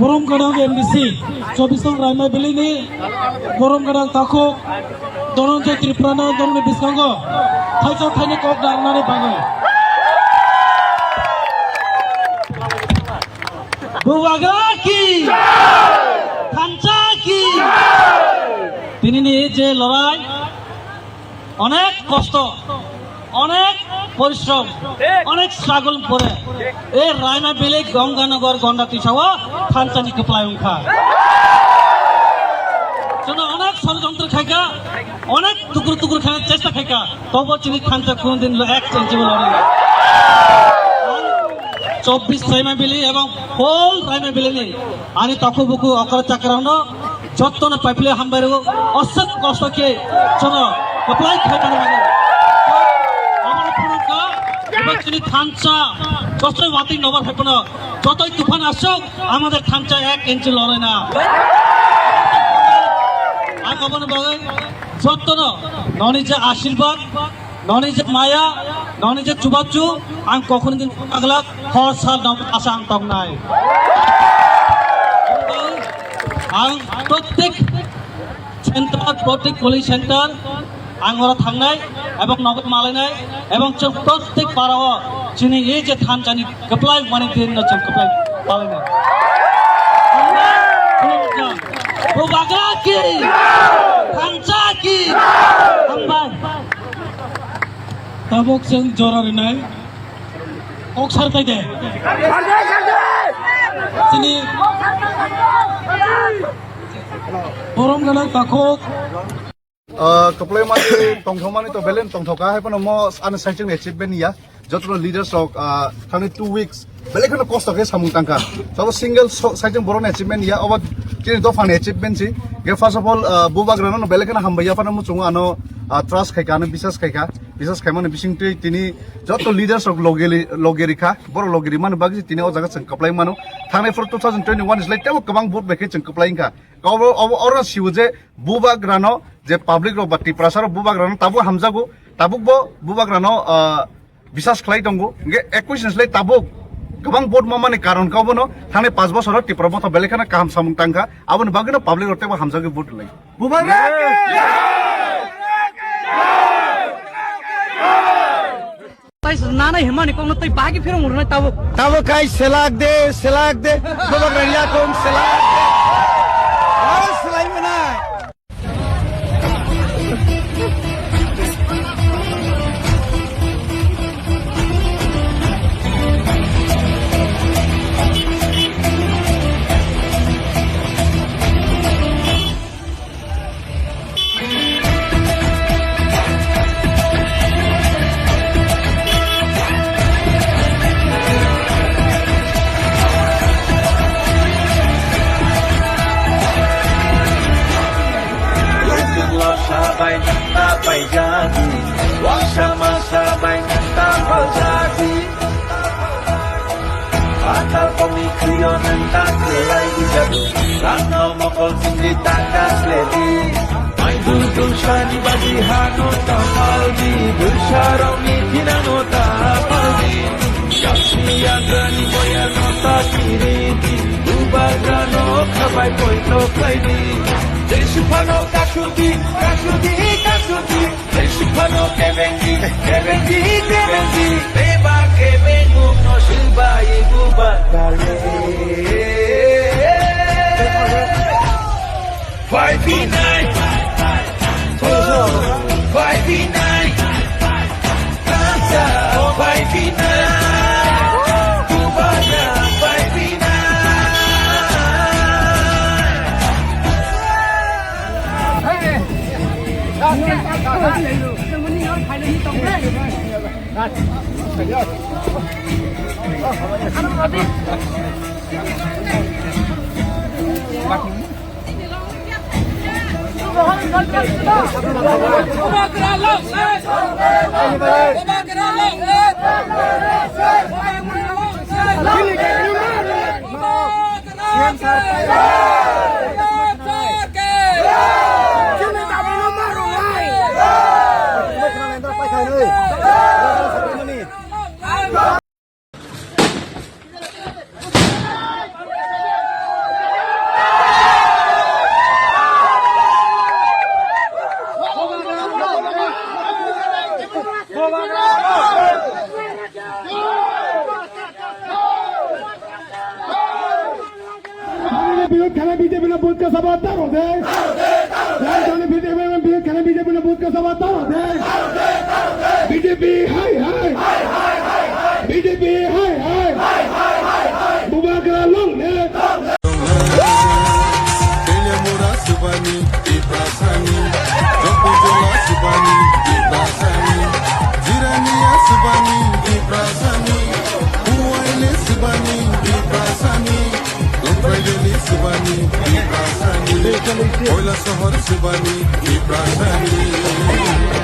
Borom kadang MBC, 24 Raimai Beli ni, borom kadang takuk, donon je Triprana, donon Biskango, Thaisa Thani kok dah nari bangai. Buwagaki, Thancaki, তিনি নি যে লড়াই, অনেক কষ্ট, অনেক পরিশ্রম, অনেক স্ট্রাগল করে এই রায়না বেলে গঙ্গানগর গন্ডাতি সহ থানচানি কেপলাই উঠা জন্য অনেক ষড়যন্ত্র খাইকা অনেক টুকরো টুকরো খাওয়ার চেষ্টা খাইকা তবু চিনি থানচা কোনদিন এক চেঞ্জেবল লড়াই 24 রায়না বেলি এবং হোল রায়না বেলি নেই আমি তখন বুকু অকর চাকরাউন্ড যত্ন পাইপলে হামবাইরো অসৎ কষ্টকে জন্য কেপলাই খাইতানো মানে তিনি থানচা যতই মাটি নবার থাকবো না যতই তুফান আসুক আমাদের থানচা 1 ইঞ্চি লড়ে না আর কবন বলে যত্ন ননি যে আশীর্বাদ ননি যে মায়া ননি যে চুবাচু আমি কখনো দিন আগলা হর সাল আশা আনতাম নাই আং প্রত্যেক সেন্টার প্রত্যেক কলেজ সেন্টার आंगरा थांनाय एवं नगद मालायनाय एवं जों प्रत्येक बाराव जोंनि এই যে থানচানি কেপলাই মানে দিন जों केपलाई मालायनाय बुबागाकी थानचाकी हामबाय ताबक जों जरारिनाय अक सारताय दे जोंनि बरम गाना ताखक keplay mani tongthok mani to belen tongthoka hai pano mo an saiching achievement ya jotro leaders of thani 2 weeks belekhono cost ke samung tangka so single saiching boron achievement ya about kini to fan achievement si ge first of all bubagrano no belekhono hambaya pano mo chungo ano trust khaika ano bisas khaimane bising tini jotro leaders of logerika bor logeri man bagi tini o jaga chang keplay mano thani for 2021 is like temo kabang vote beke chang keplay ka kawo ora siuje bubagrano যে public র বাতি প্রসার বুবাগ্রানো তাবু হামজাগো তাবুক বো বুবাগ্রানো বিশ্বাস খাই দঙ্গো গে 21 লাই তাবুক গোবাং board মামানি কারণ কাবনো থানে 5 বছর টিপ্রমত বেলেখানা কাম সামুং টাঙ্কা আবন বাগিনো পাবলিক রতে হামজাগো ভোট লাই বুবাগ্রানো नाना हिमानी को तै बागी फेर मुरना ताबो काई सेलाक दे बुबाग्रानिया कोम सेलाक दे सलाई मना sabay tapay jadi wag sama-sabay tapal jadi Atal pamikriyo ng takulay ijado Rano mokol sindi takas ledi May dudul siya ni bagihano tamal di Dulsyaraw ni tinano tapal di Yaksiyaga ni boyano takiriti Bubagrano kabay ko'y toklay di Desupano kasuti Desupano kebendi Beba kebengu no silbayi gubagale 5v9 5v9 Tansa विरोध खेला BJP ने booth का सभा तर होते राजधानी विरोध खेला बीजेपी ने बूथ का सभा तर होते बीजेपी हाय हाय बीजेपी हाय हाय बुबाकरा लोग ने Telemura Subani, Ibrasani, Jokujola Subani, Ibrasani, Jirania Subani, Ibrasani, Uwaile Subani, Ibrasani, Lomprayeli Subani, Ibrasani, Oila Sohor Subani, Ibrasani.